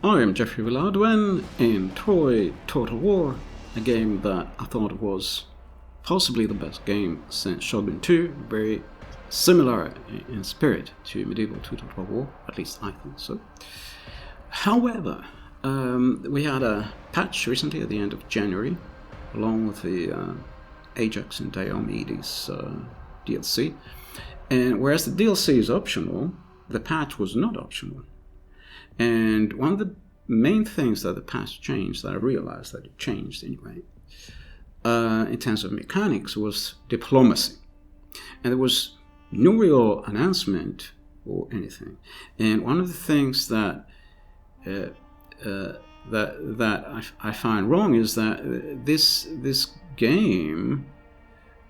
I am Geoffrey Villehardouin in Troy Total War, a game that I thought was possibly the best game since Shogun 2, very similar in spirit to Medieval 2 Total War, at least I think so. However, we had a patch recently at the end of January, along with the Ajax Diomedes DLC, and whereas the DLC is optional, the patch was not optional. And one of the main things that the patch changed, that I realized that it changed anyway, in terms of mechanics, was diplomacy. And there was no real announcement or anything. And one of the things that I find wrong is that this game,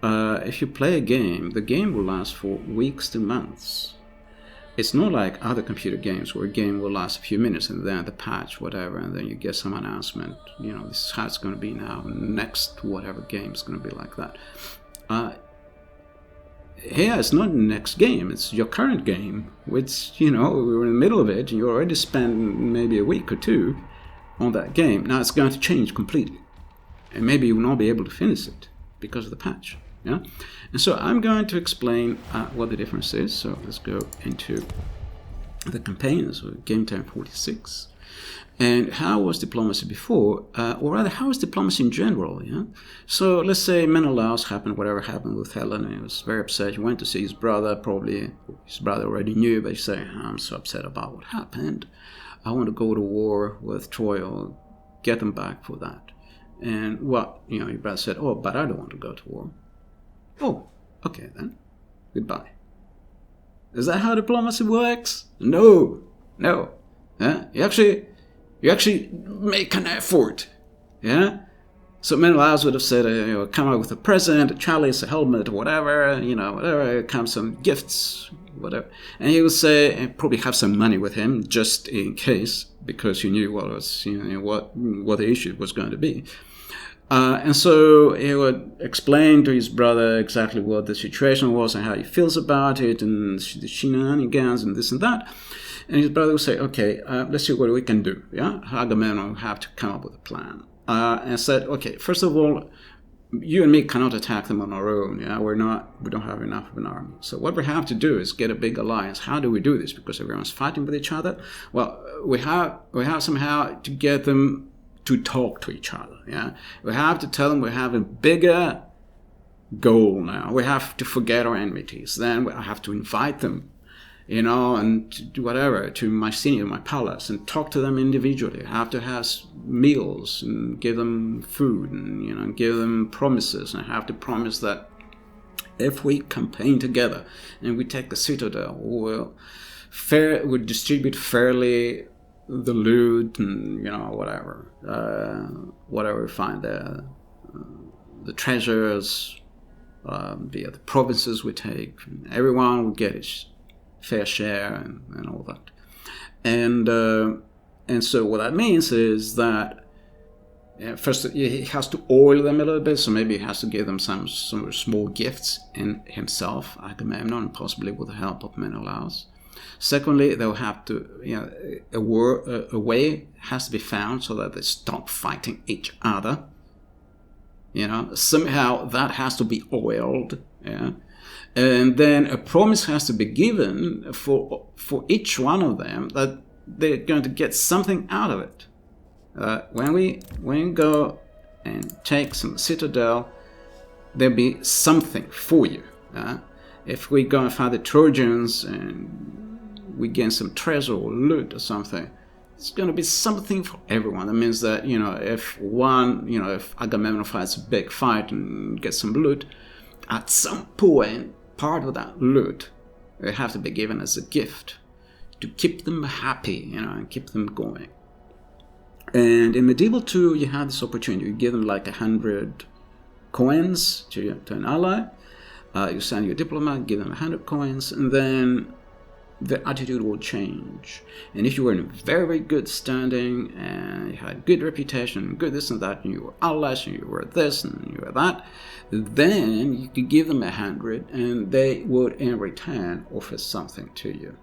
if you play a game, the game will last for weeks to months. It's not like other computer games where a game will last a few minutes and then the patch, whatever, and then you get some announcement, this is how it's going to be now, and next whatever game is going to be like that. Here, it's not the next game, it's your current game, which, we're in the middle of it, and you already spent maybe a week or two on that game. Now it's going to change completely, and maybe you will not be able to finish it because of the patch. Yeah, and so I'm going to explain what the difference is. So let's go into the campaign, so game time 46, and how was diplomacy before, or rather, how was diplomacy in general? Yeah, so let's say Menelaus happened, whatever happened with Helen. He was very upset. He went to see his brother. Probably his brother already knew, but he said, "I'm so upset about what happened. I want to go to war with Troy or get them back for that." And your brother said, "Oh, but I don't want to go to war." Oh, okay then. Goodbye. Is that how diplomacy works? No. Yeah? You actually make an effort. Yeah? So Menelaus would have said, come up with a present, a chalice, a helmet, whatever, come some gifts, whatever. And he would say, and probably have some money with him, just in case, because he knew what was, what the issue was going to be. And so he would explain to his brother exactly what the situation was and how he feels about it and the shenanigans and this and that. And his brother would say, okay, let's see what we can do. Yeah, Agamemnon will have to come up with a plan. And said, okay, first of all, you and me cannot attack them on our own. Yeah, we don't have enough of an army. So what we have to do is get a big alliance. How do we do this? Because everyone's fighting with each other. Well, we have somehow to get them to talk to each other. Yeah, we have to tell them we have a bigger goal now. We have to forget our enmities. Then we have to invite them, and to do whatever, to my palace, and talk to them individually. I have to have meals and give them food and give them promises. And I have to promise that if we campaign together and we take the citadel, we'll distribute fairly the loot and whatever we find there, the treasures, the provinces we take, everyone will get his fair share and all that. And so what that means is that first he has to oil them a little bit, so maybe he has to give them some small gifts in himself, Agamemnon, possibly with the help of Menelaus. Secondly, they'll have to, a way has to be found so that they stop fighting each other. Somehow that has to be oiled. Yeah, and then a promise has to be given for each one of them that they're going to get something out of it. When we go and take some citadel, there'll be something for you. If we go and find the Trojans and we gain some treasure or loot or something, it's going to be something for everyone. That means that, if Agamemnon fights a big fight and gets some loot, at some point, part of that loot will have to be given as a gift to keep them happy, and keep them going. And in Medieval 2, you had this opportunity. You give them like 100 coins to an ally. You send your diplomat, give them 100 coins, and then the attitude will change. And if you were in a very, very good standing and you had good reputation, good this and that, and you were allies and you were this and you were that, then you could give them 100 and they would in return offer something to you.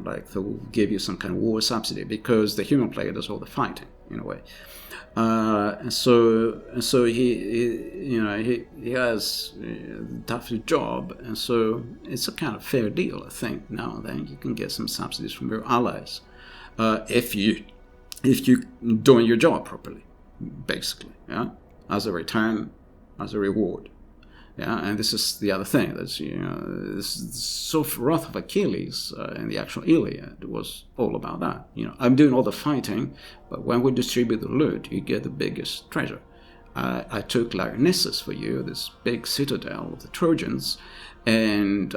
like they'll give you some kind of war subsidy, because the human player does all the fighting in a way. And so he has a tough job, and so it's a kind of fair deal, I think. Now and then you can get some subsidies from your allies, if you doing your job properly, basically, yeah, as a return, as a reward. Yeah, and this is the other thing. That's this so Wrath of Achilles in the actual Iliad was all about that. I'm doing all the fighting, but when we distribute the loot, you get the biggest treasure. I took Lyrnessus for you, this big citadel of the Trojans, and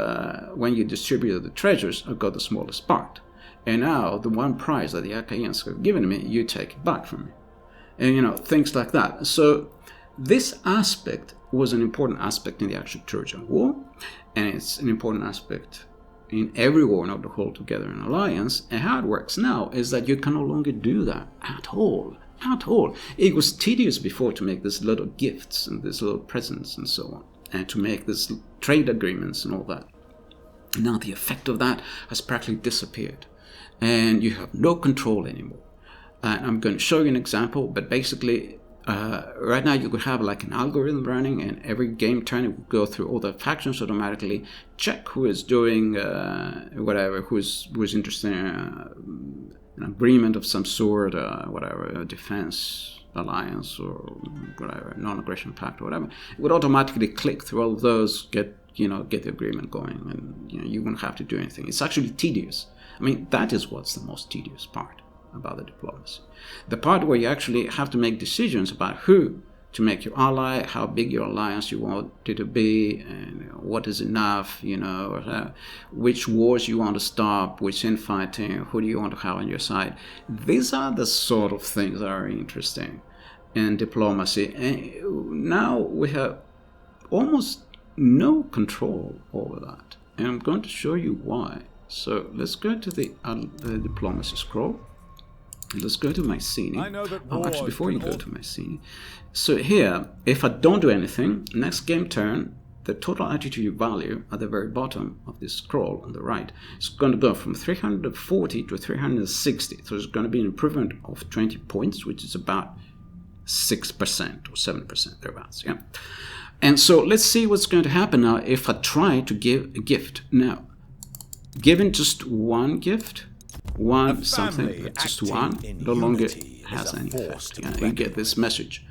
when you distributed the treasures, I got the smallest part. And now the one prize that the Achaeans have given me, you take it back from me, and things like that. So this aspect was an important aspect in the actual Trojan War, and it's an important aspect in every war in order to hold together an alliance. And how it works now is that you can no longer do that at all. At all. It was tedious before to make these little gifts and these little presents and so on, and to make these trade agreements and all that. Now the effect of that has practically disappeared, and you have no control anymore. And I'm going to show you an example, but basically right now you could have like an algorithm running, and every game turn it would go through all the factions automatically, check who is doing whatever, who's interested in an agreement of some sort, whatever, a defense alliance or whatever, non-aggression pact or whatever. It would automatically click through all of those, get the agreement going, and you wouldn't have to do anything. It's actually tedious. I mean, that is what's the most tedious part about the diplomacy. The part where you actually have to make decisions about who to make your ally, how big your alliance you want it to be, and what is enough, which wars you want to stop, which infighting, who do you want to have on your side. These are the sort of things that are interesting in diplomacy. And now we have almost no control over that. And I'm going to show you why. So let's go to the diplomacy scroll. Let's go to Mycenae. Actually, before you go to Mycenae. So here, if I don't do anything, next game turn, the total attitude value at the very bottom of this scroll on the right is going to go from 340 to 360. So it's going to be an improvement of 20 points, which is about 6% or 7% thereabouts. Yeah. And so let's see what's going to happen now if I try to give a gift. Now, given just one gift, something, just one, no longer has any effect. Yeah, you get this message.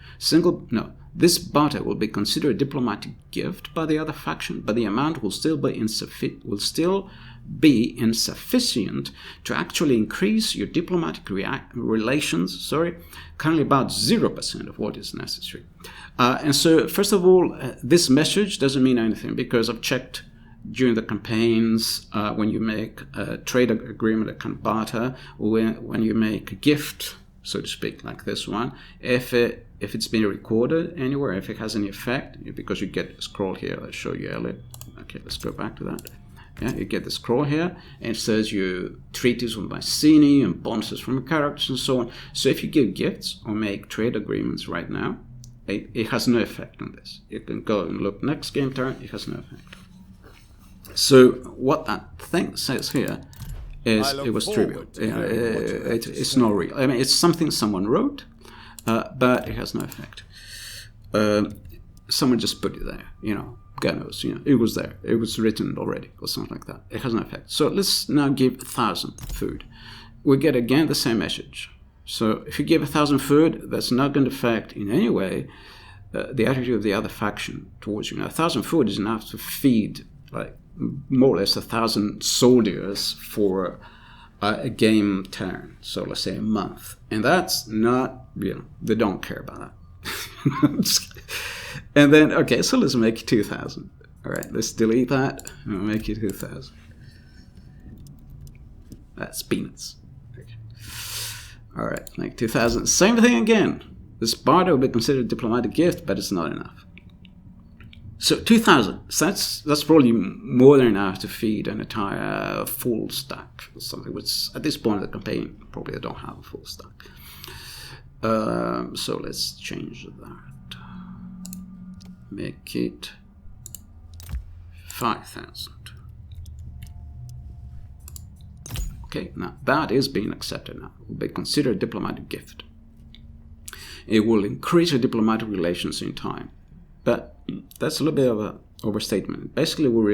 This barter will be considered a diplomatic gift by the other faction, but the amount will still be insufficient to actually increase your diplomatic relations. Currently about 0% of what is necessary. And so, first of all, this message doesn't mean anything, because I've checked during the campaigns, when you make a trade agreement, a kind of barter, or when you make a gift, so to speak, like this one, if it's been recorded anywhere, if it has any effect, because you get a scroll here, I'll show you earlier. Okay, let's go back to that. Yeah, you get the scroll here, and it says you treaties with Mycenae and bonuses from your characters and so on. So if you give gifts or make trade agreements right now, it has no effect on this. You can go and look next game turn, it has no effect. So what that thing says here is it was trivial. It's not real. I mean, it's something someone wrote, but it has no effect. Someone just put it there, God knows, it was there. It was written already or something like that. It has no effect. So let's now give 1,000 food. We get again the same message. So if you give 1,000 food, that's not going to affect in any way the attitude of the other faction towards you. Now, 1,000 food is enough to feed like more or less 1,000 soldiers for a game turn. So let's say a month, and that's not, they don't care about that. And then, okay, so let's make 2,000. All right, let's delete that and make it 2,000. That's peanuts. Okay. All right, make 2,000. Same thing again. This barter will be considered a diplomatic gift, but it's not enough. So 2,000. So that's probably more than enough to feed an entire full stack or something. Which at this point of the campaign, probably I don't have a full stack. So let's change that. Make it 5,000. Okay, now that is being accepted now. It will be considered a diplomatic gift. It will increase your diplomatic relations in time. But that's a little bit of an overstatement. Basically, we'll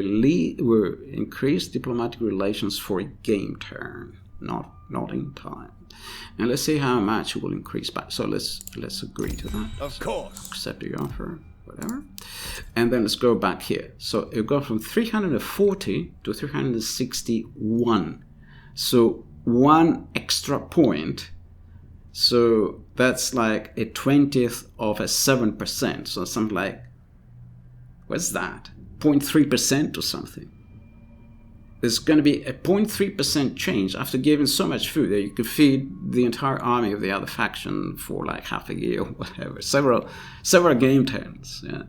increase diplomatic relations for a game turn, not in time. And let's see how much it will increase by. So let's agree to that. Of course. Accept the offer, whatever. And then let's go back here. So it got from 340 to 361. So 1 extra point. So that's like a 20th of a 7%. So something like, what's that? 0.3% or something. There's going to be a 0.3% change after giving so much food that you could feed the entire army of the other faction for like half a year or whatever. Several game turns. Yeah.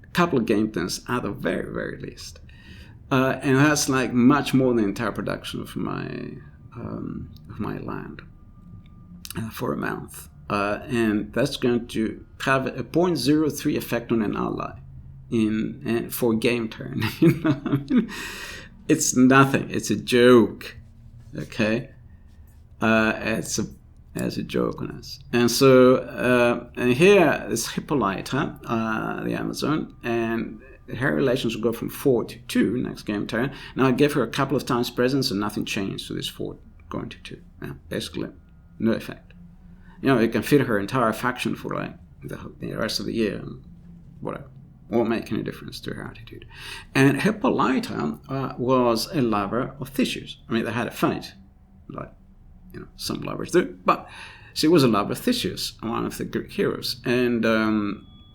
A couple of game turns at the very, very least. And that's like much more than the entire production of my land for a month. And that's going to have a 0.03 effect on an ally for game turn. You know what I mean? It's nothing. It's a joke. Okay? It's a joke on us. And so and here is Hippolyta, the Amazon, and her relations will go from 4 to 2 next game turn. Now I gave her a couple of times presents and nothing changed to this 4 going to 2. Yeah, basically, no effect. You know, you can feed her entire faction for like the rest of the year and whatever. Won't make any difference to her attitude. And Hippolyta was a lover of Theseus. I mean, they had a fight, like, you know, some lovers do, but she was a lover of Theseus, one of the Greek heroes. And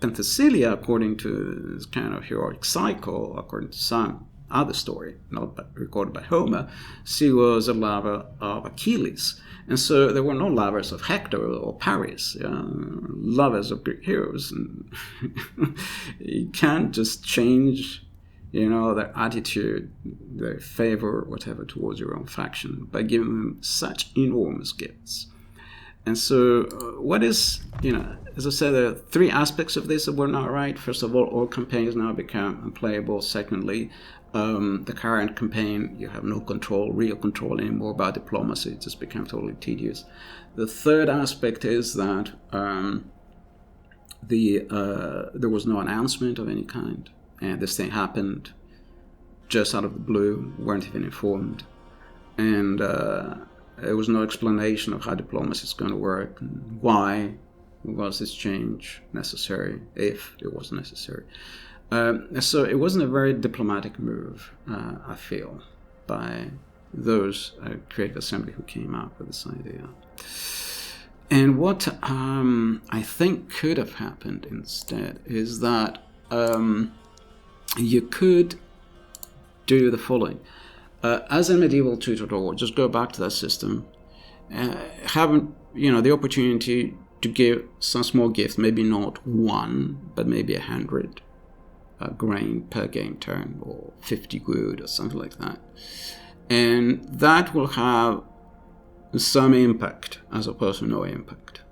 Penthesilea, according to this kind of heroic cycle, according to some other story, not recorded by Homer, she was a lover of Achilles. And so there were no lovers of Hector or Paris, lovers of Greek heroes. And you can't just change, you know, their attitude, their favor, whatever, towards your own faction by giving them such enormous gifts. And so what is, you know, as I said, there are 3 aspects of this that were not right. First of all campaigns now become unplayable. Secondly, the current campaign, you have no control, real control anymore about diplomacy. It just became totally tedious. The third aspect is that there was no announcement of any kind. And this thing happened just out of the blue, weren't even informed. And there was no explanation of how diplomacy is going to work and why was this change necessary, if it was necessary. So it wasn't a very diplomatic move, I feel, by those Creative Assembly who came up with this idea. And what I think could have happened instead is that you could do the following. As in Medieval 2.0, just go back to that system, have, you know, the opportunity to give some small gift, maybe not 1, but maybe 100 grain per game turn, or 50 wood, or something like that. And that will have some impact as opposed to no impact.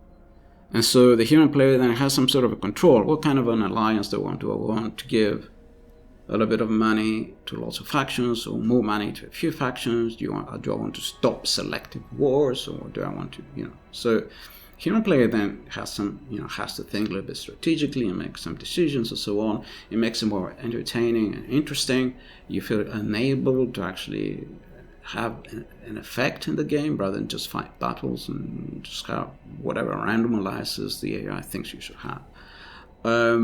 And so the human player then has some sort of a control. What kind of an alliance do I want? Do I want to give a little bit of money to lots of factions, or more money to a few factions? Do I want to stop selective wars, or do I want to, you know? So human player then has to think a little bit strategically and make some decisions and so on. It makes it more entertaining and interesting. You feel enabled to actually have an effect in the game rather than just fight battles and just have whatever random alliances the AI thinks you should have. I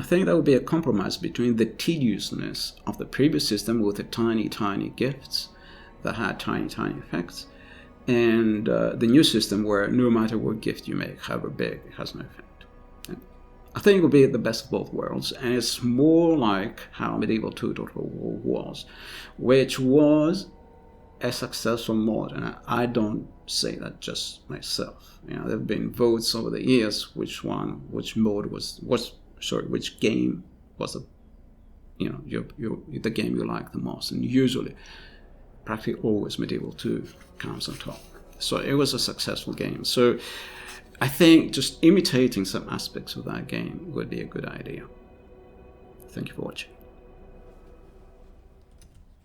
think that would be a compromise between the tediousness of the previous system with the tiny gifts that had tiny effects, and the new system where no matter what gift you make, however big, it has no effect. And I think it would be the best of both worlds, and it's more like how Medieval 2.0 was, which was a successful mod, and I don't say that just myself. You know, there have been votes over the years which game was the, you know, the game you like the most, and usually, practically always, Medieval 2 comes on top. So it was a successful game. So I think just imitating some aspects of that game would be a good idea. Thank you for watching.